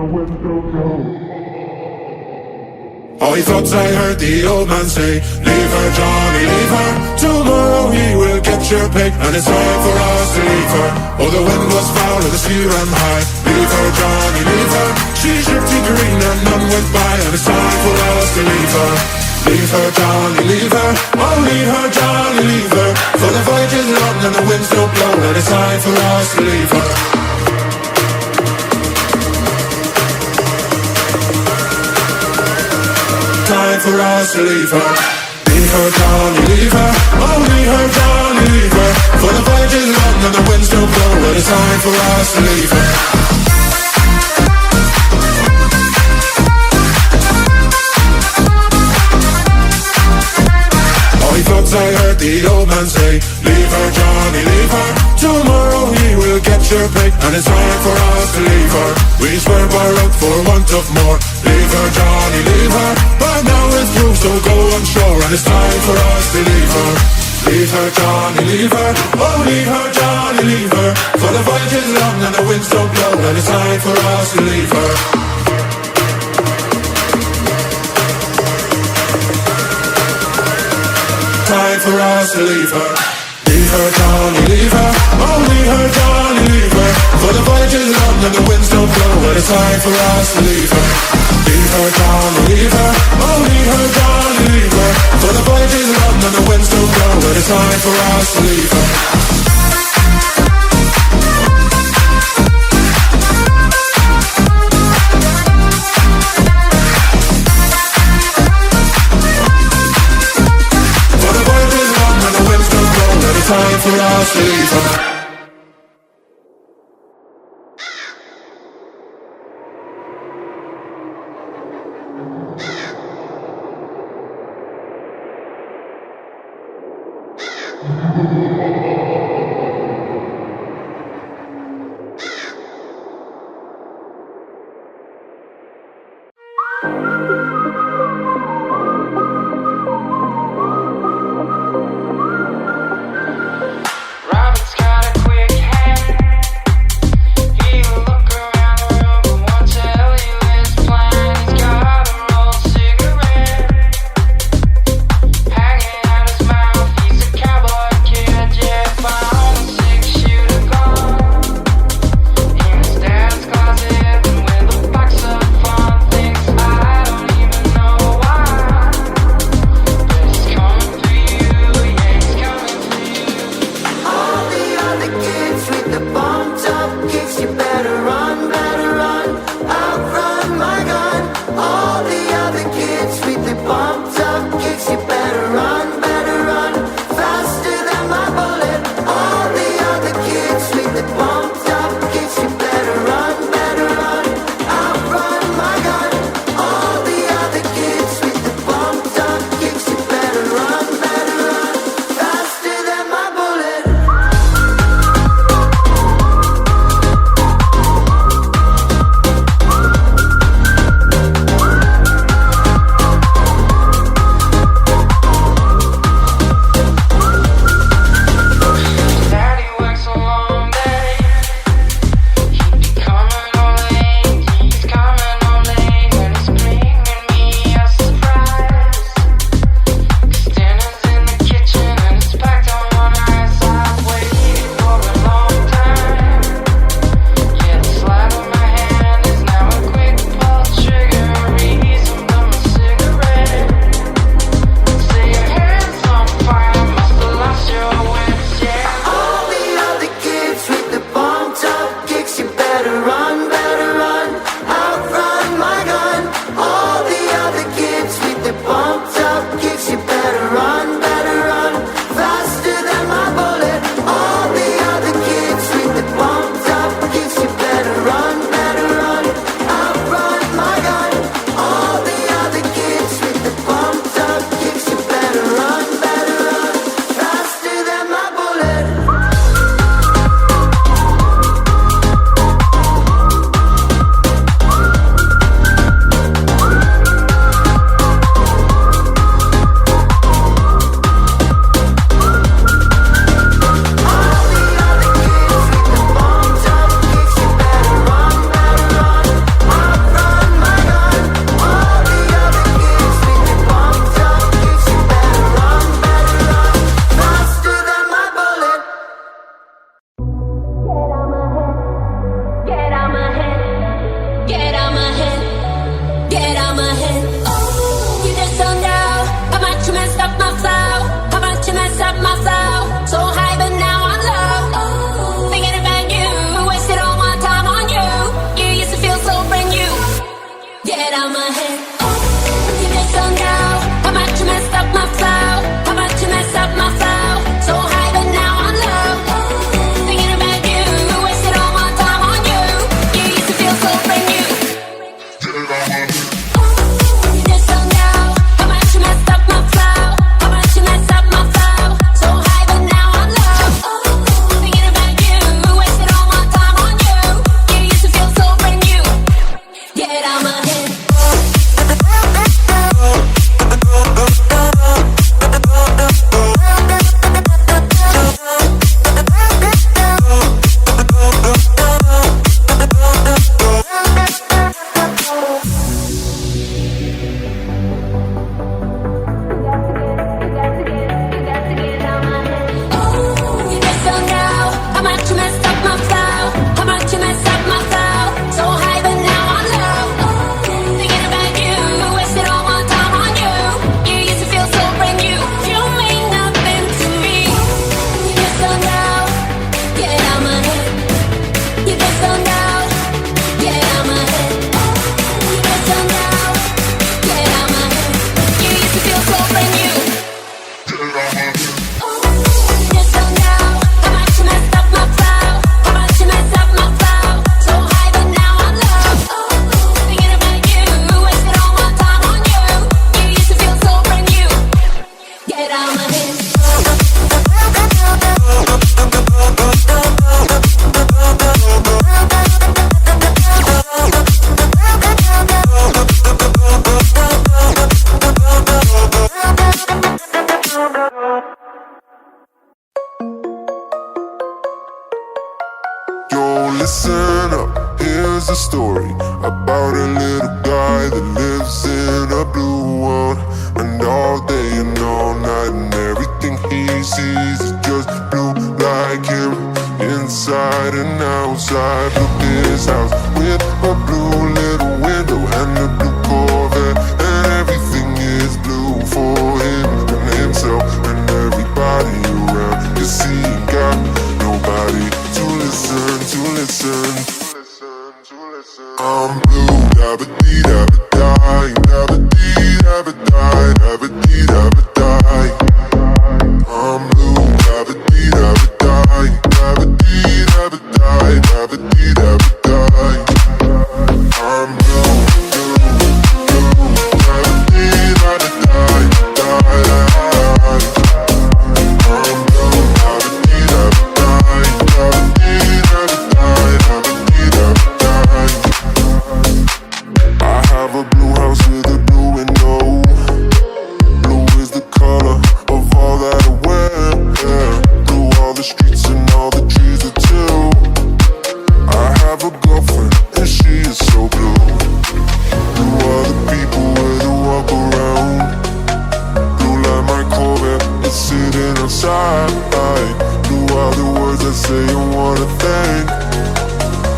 Oh, he thought I heard the old man say, leave her, Johnny, leave her. Tomorrow he will get your pick, and it's time for us to leave her. Oh, the wind was foul and the sea ran high. Leave her, Johnny, leave her. She's shifty green and none went by, and it's time for us to leave her. Leave her, Johnny, leave her. Oh, leave her, Johnny, leave her. For the voyage is long and the winds don't blow, and it's time for us to leave her. Time for us to leave her. Leave her, Johnny, leave her. Oh, leave her, Johnny, leave her. For the voyage is long and the winds don't blow, and it's time for us to leave her. He thought I heard the old man say, leave her, Johnny, leave her. Tomorrow he will get your pick, and it's time for us to leave her. We swear by out for want of more. Leave her, Johnny, leave her. But now it's through, so go on shore, and it's time for us to leave her. Leave her, Johnny, leave her. Oh, leave her, Johnny, leave her. For the voyage is long and the winds don't blow, and it's time for us to leave her. Time for us to leave her. Leave her, Johnny, leave her. Oh, leave her, Johnny, leave her. For the voyage is long and the winds don't blow, and it's time for us to leave her. Leave her, Johnny, leave her. Oh, leave her, Johnny, leave her. For the voyage is long and the winds don't blow, and it's time for us to leave her. Time for us to leave her. I Get out my head. You just don't know how much you messed up my flow. How much you messed up my flow. So high, but now I'm low. Thinking about you, wasted all my time on you. You used to feel so brand new. Get out my head. You just don't know how much you messed up my flow. How much you messed up my flow. So high, but now I'm low. Thinking about you, wasted all my time on you. You used to feel so brand new. You just don't know how much you messed up my flow. How much you messed up my flow. So high, but now I'm low. Thinking about you, wasted all my time on you. You used to feel so brand new. Get out my head. You just don't know how much you messed up my flow. How much you messed up my flow. So high, but now I'm low. Thinking about you, wasted all my time on you. You used to feel so brand new. You mean nothing to me. You just don't know. Get out my head. You just don't know. Get out my head. You just don't know. Get out my head. You used to feel so brand new. You just don't know how much you messed up my flow. How much you messed up my flow. So high, but now I'm low. Thinking about you, wasted all my time on you. You used to feel so brand new. Get out my head. Yo, listen up, here's a story about a little guy that lives in a blue world. And all day and all night and everything he sees is just blue like him. Inside and outside, look his house with a blue little window and a blue Corvette. And everything is blue for him and himself and everybody around. You see, he got nobody to listen, to listen. I'm blue, dabba dee dabba die, dabba dee dabba die, dabba dee dabba die. I'm blue, dabba dee dabba die, dabba dee dabba die, dabba dee dabba die. I'm blue, blue, blue, dabba dee dabba die, die, die. I'm blue, dabba dee dabba die, dabba dee dabba die, dabba dee dabba die. I have a blue house with a blue window. Blue is the color of all that I wear. Blue all the streets and all the trees are too. I have a girlfriend and she is so blue. Blue are the people where they walk around. Blue like my Corvette, it's sitting outside. Blue are the words I say and wanna think.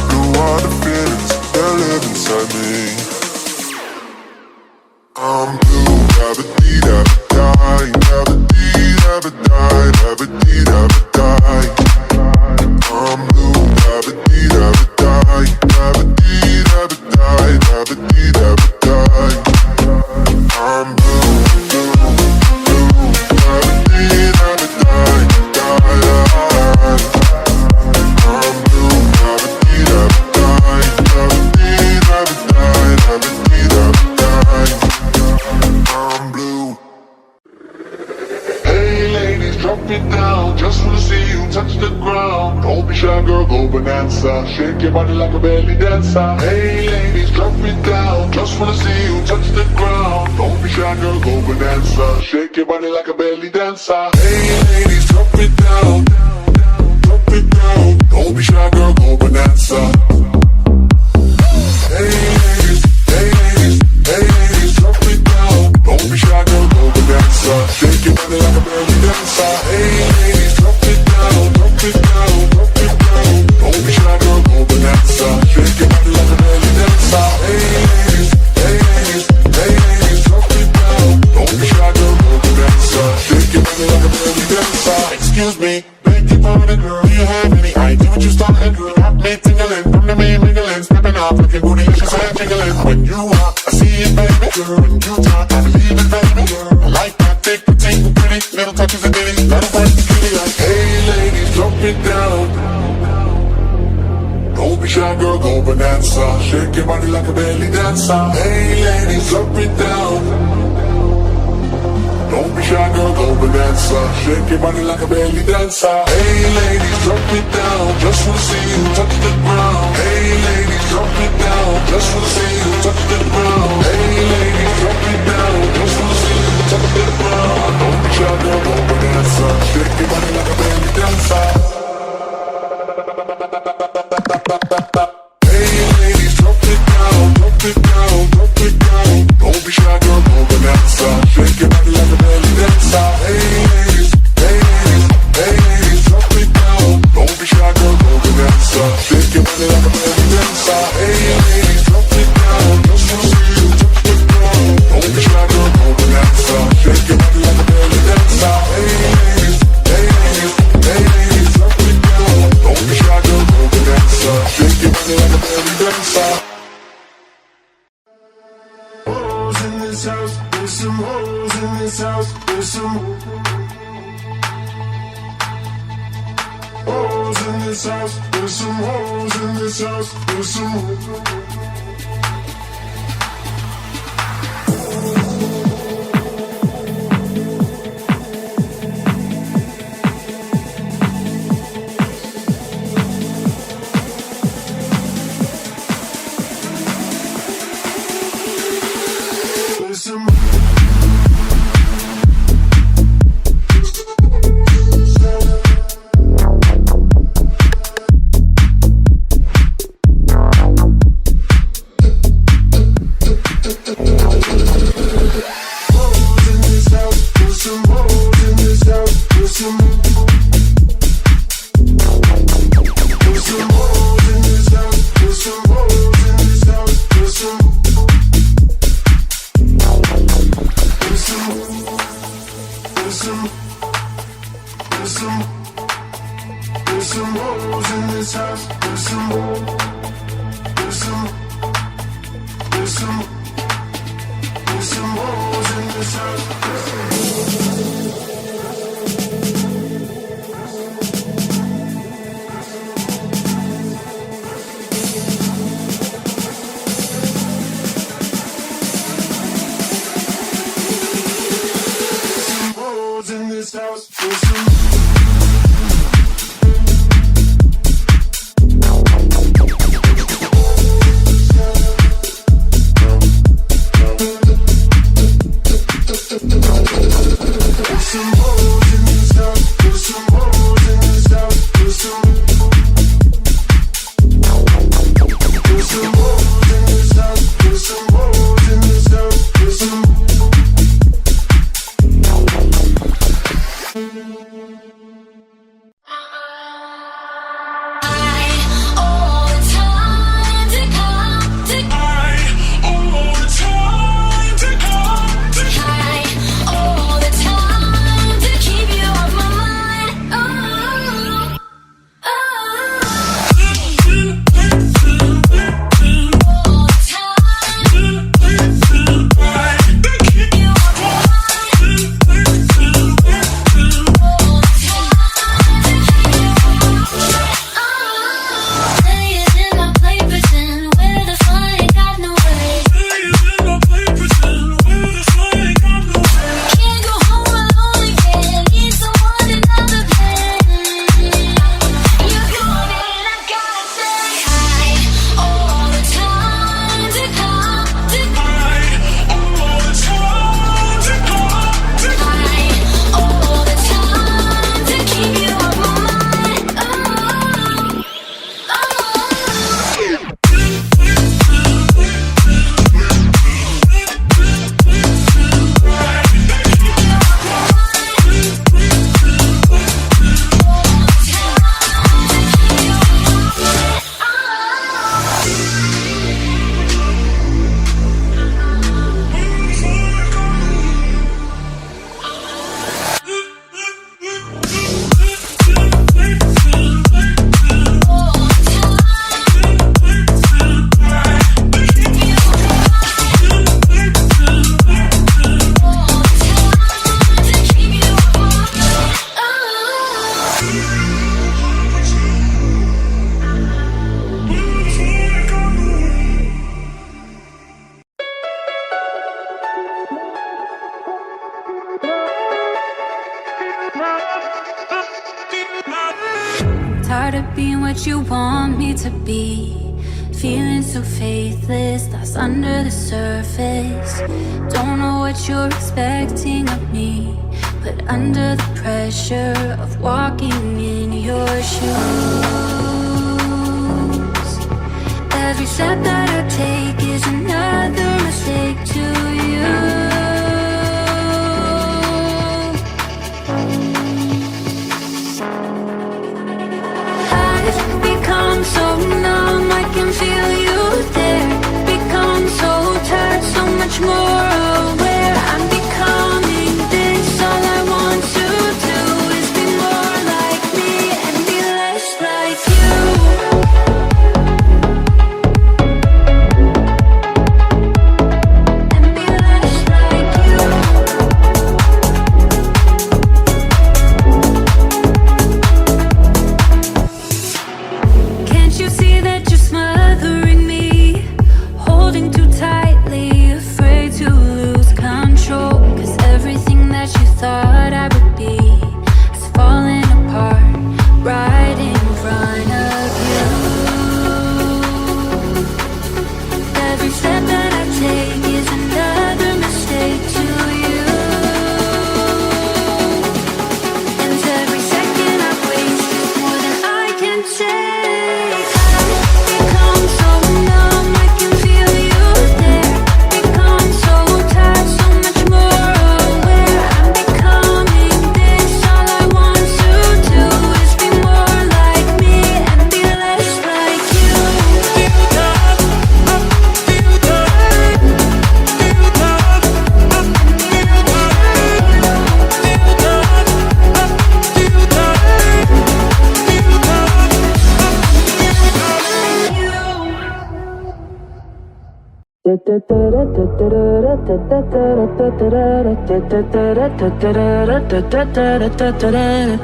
Blue are the feelings that live inside me. I'm blue, dabba dee dabba die, dabba dee dabba die, dabba dee dabba die. I'm blue, dabba dee dabba die, dabba dee dabba die, dabba dee dabba die. I'm blue, blue, blue, dabba dee dabba die, die, die. I'm blue, dabba dee dabba die, dabba dee dabba die, dabba dee dabba die. I'm blue. Hey ladies, drop it down, just wanna see you touch the ground. Don't be shy girl, go bonanza, shake your body like a belly dancer. Hey ladies, drop it down, just wanna see you touch the ground. Don't be shy girl, go bonanza, shake your body like a belly dancer. Hey ladies, drop it down, drop it down. Don't be shy girl, go bonanza. Hey ladies, hey ladies, hey ladies, drop it down. Don't be shy girl, go bonanza, shake your body like a belly dancer. Hey ladies, drop it down, drop it down, drop it down. Don't be shy girl, go bonanza, shake your body like a belly dancer. Hey ladies, hey ladies. booty, she's so jiggling. When you walk, I see it, baby. Girl, when you talk, I believe it, baby. Girl, I like that thick, petite, and pretty. Little touches of ditty, let her work the kitty like, hey ladies, drop it down. Don't be shy, girl, go bonanza. Shake your body like a belly dancer. Hey ladies, drop it down. Don't be shy, girl, go bonanza. Shake your body like a belly dancer. Hey ladies, drop it down. Just wanna see you touch the ground. Hey ladies, drop it down. Just wanna see you touch the ground. Hey ladies, drop it down. Just wanna see you touch the ground. Don't be shy, girl, go bonanza. Shake your body like a belly dancer. Hey ladies, drop it down, drop it down, drop it down. Don't be shy, girl, go bonanza. Shake your body like a belly dancer. Hey ladies, hey ladies, hey ladies, drop it down. Don't be shy, girl, go bonanza. Shake your body like a belly dancer. Hey ladies, drop it down. Just wanna see you touch the ground. Don't be shy, girl, go bonanza. Shake your body like a belly dancer. Hey ladies, hey ladies, hey ladies, drop it down. Don't be shy, girl, go bonanza. Shake your body like a belly dancer. Hoes in this house, there's some hoes in this house, there's some hoes in this house, there's some hoes in this house, there's some what you want me to be. Feeling so faithless, lost under the surface. Don't know what you're expecting of me, but under the pressure of walking in your shoes, every step that I take is another mistake to you. I've become so numb, I can feel you there. Become so tired, so much more aware. I'm becoming this, all I want to do is be more like me and be less like you. And be less like you. Can't you see that you're smothering me? Holding too tightly, afraid to lose control. 'Cause everything that you thought I would be is falling apart right in front of you. Every step that I take is another mistake to you. And every second I waste is more than I can take. I've become so numb, I can feel you there. Become so tired, so much more aware. I'm becoming this, all I want to do is be more like me and be less like you.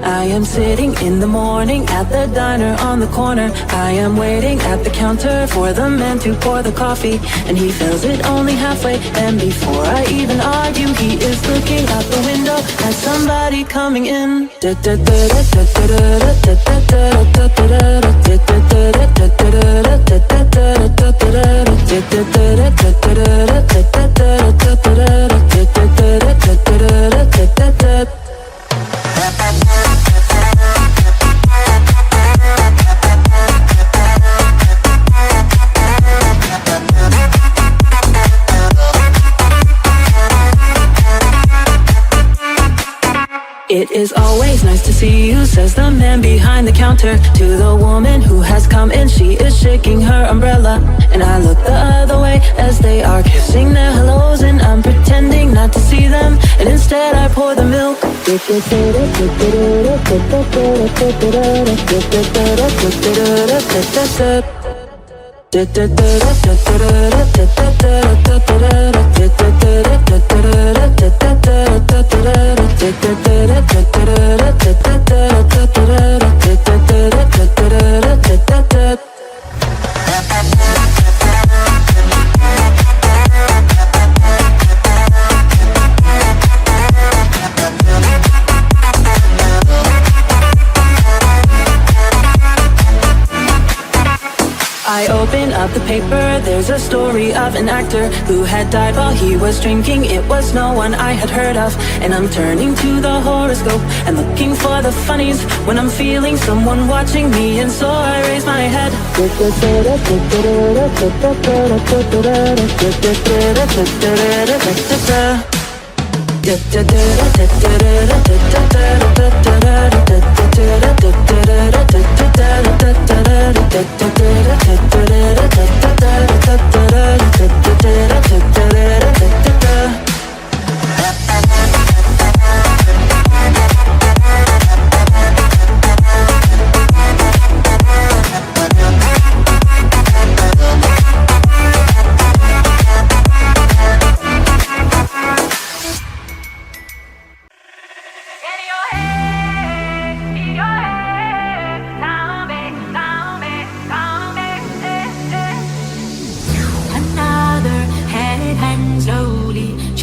I am sitting in the morning at the diner on the corner. I am waiting at the counter for the man to pour the coffee, and he fills it only halfway. And before I even argue, he is looking out the window at somebody coming in. It is always nice to see you, says the man behind the counter to the woman who has come in. She is shaking her umbrella, and I look the other way as they are kissing their hellos, and I'm pretending not to see them, and instead I pour the milk. I open up the paper, there's a story of an actor who had died while he was drinking. It was no one I had heard of, and I'm turning to the horoscope and looking for the funnies when I'm feeling someone watching me, and so I raise my head.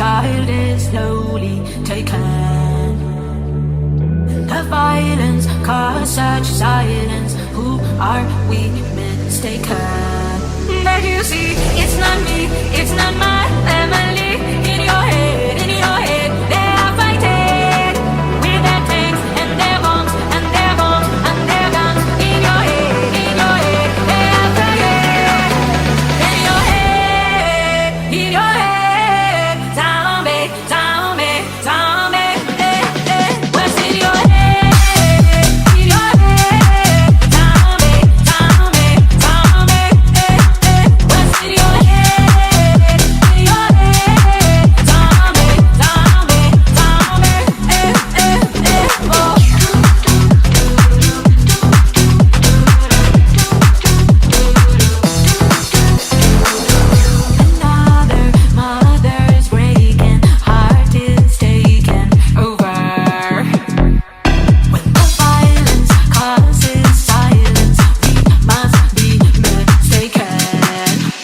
child is slowly taken. The violence caused such silence. Who are we mistaken? But you see, it's not me, it's not my family. In your head, they are fighting with their tanks and their bombs and their bombs and their guns. In your head, they are fighting. In your head, zombie, zombie, zombie. What's in your head? In your head, zombie, zombie, zombie. What's in your head? In your head, zombie, zombie, zombie. Oh. Another mother's breaking, heart is taken over. When the violence causes silence, we must be mistaken.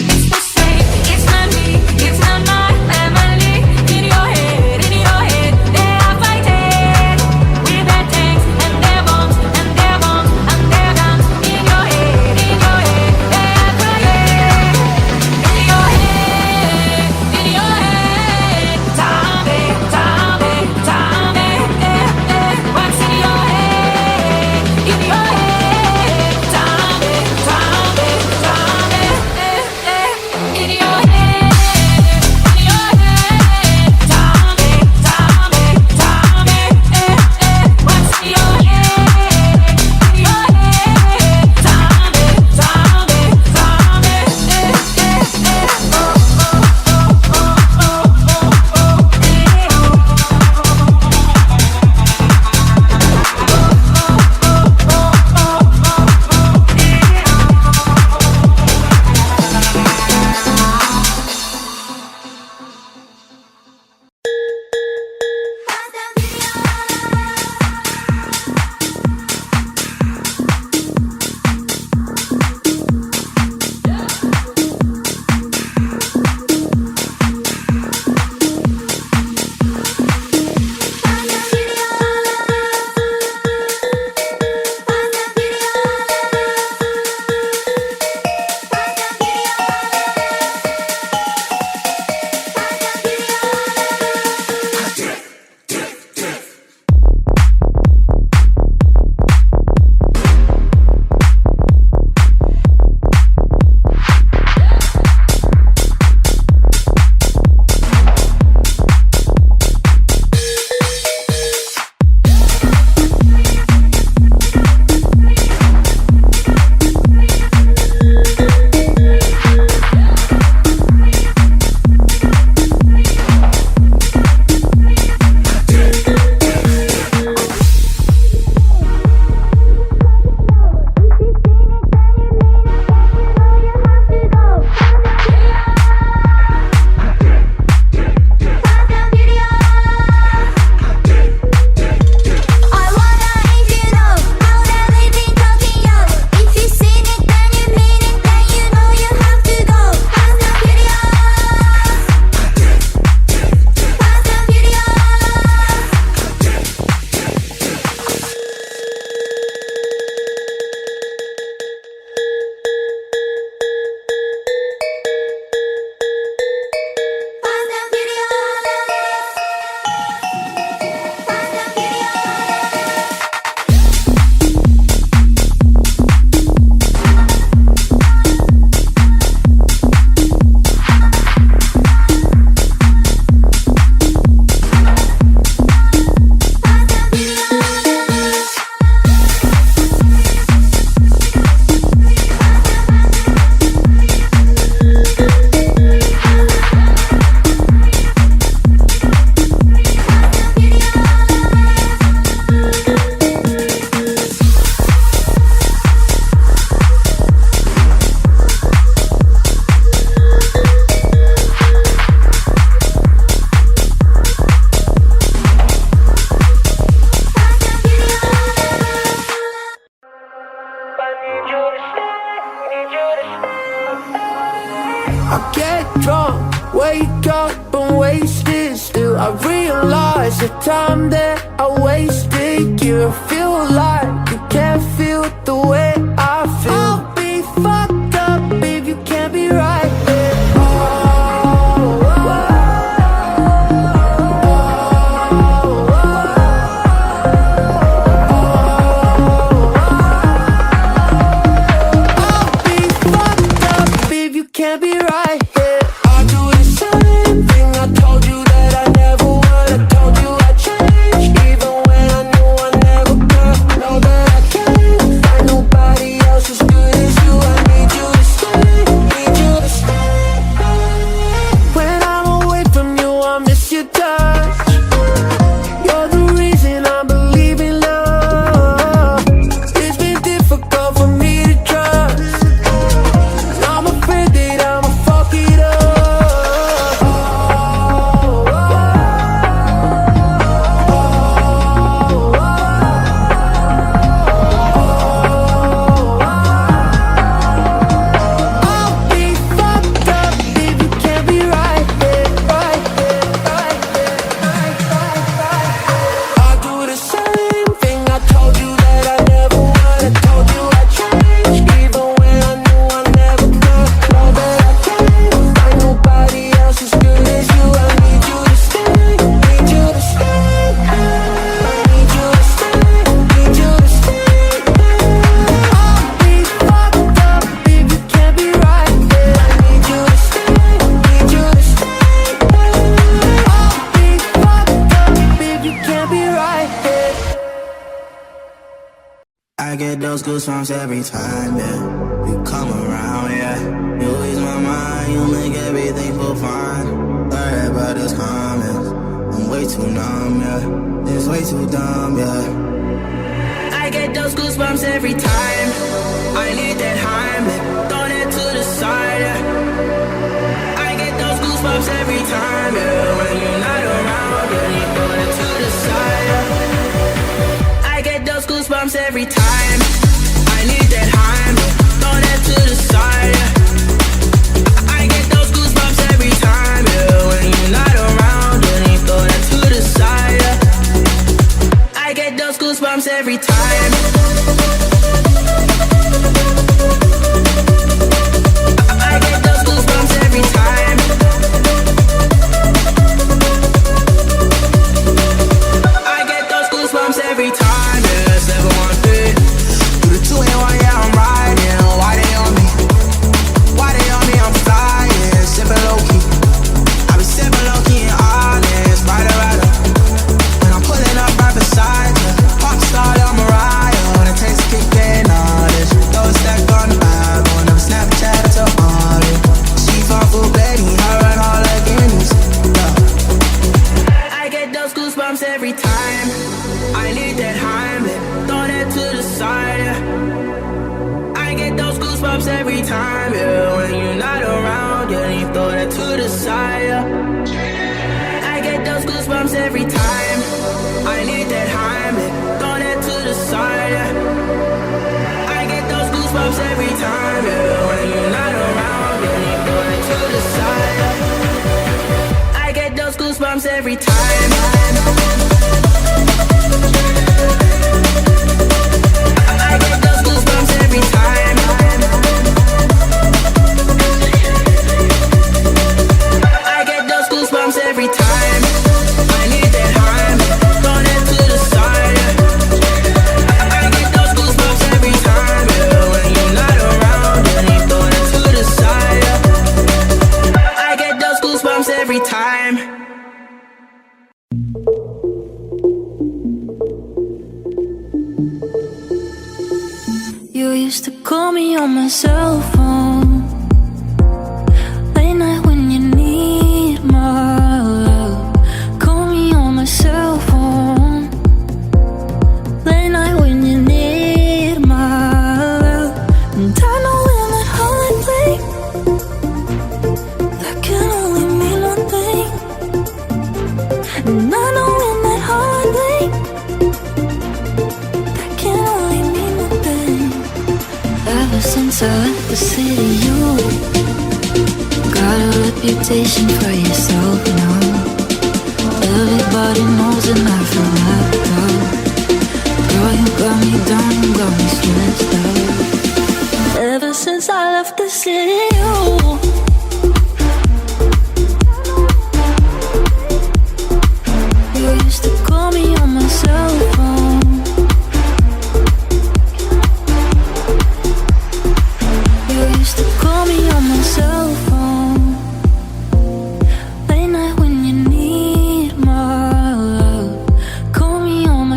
It's the same, it's not me, it's not my family. In your head, they are fighting with their tanks and their bombs and their bombs and their guns. In your head, they are crying. In your head, zombie, zombie, zombie. What's in your head? In your head, zombie, zombie, zombie. In your head, zombie, zombie, zombie. What's in your head? In your head, zombie, zombie, zombie. I get drunk, wake up and wasted still. I realize the time that I wasted. You feel like you can't feel the way I those goosebumps every time, yeah. You come around, yeah. You ease my mind, you make everything feel fine. Worry about this comments, I'm way too numb, yeah. It's way too dumb, yeah. I get those goosebumps every time. I need that Heimlich, throw that to the side, yeah. I get those goosebumps every time, yeah. When you're not around, yeah, you throw that to the side, yeah. I get those goosebumps every time. I need that Heimlich, throw that to the side, yeah. I get those goosebumps every time, yeah. When you're not around, yeah, you throw that to the side, yeah. I get those goosebumps every time. I get those goosebumps every time. I get those goosebumps every time. Yeah, 713. Do the 2 and 1, yeah, I'm riding. Why they on me? Why they on me? I'm flying, sipping low key. I be sipping low key and honest, rider. When I'm pulling up right beside you, pop star, I'm Mariah. When it takes a kick and all this, throw a stack on the Bible, never Snapchat to all it. She fall for Betty, her and all like Guineas. I get those goosebumps every time. I need that Heimlich, throw that to the side, yeah. I get those goosebumps every time, yeah. When you're not around, yeah, you throw that to the side, yeah. I get those goosebumps every time. I need that Heimlich, throw that to the side, yeah. I get those goosebumps every time, yeah. When you're not around, yeah, you throw that to the side, yeah. I get those goosebumps every time. I get those goosebumps every time. I get those goosebumps every time. I need that Heimlich, throw that to the side, yeah. I get those goosebumps every time, yeah. When you're not around, yeah, you throw that to the side, yeah. I get those goosebumps every time. You used to call me on my cell phone late night when you need my love. Call me on my cell phone late night when you need my love. And I know in that holiday that can only mean one thing. And I know in that holiday that can only mean one thing. Ever since I left the city, you got a reputation for yourself, you know. Everybody knows and I feel left out. Girl, you got me down, you got me stressed out. Ever since I left the city, you used to call me on my cell phone. You used to call me on my cell phone late night when you need my love. Call me on my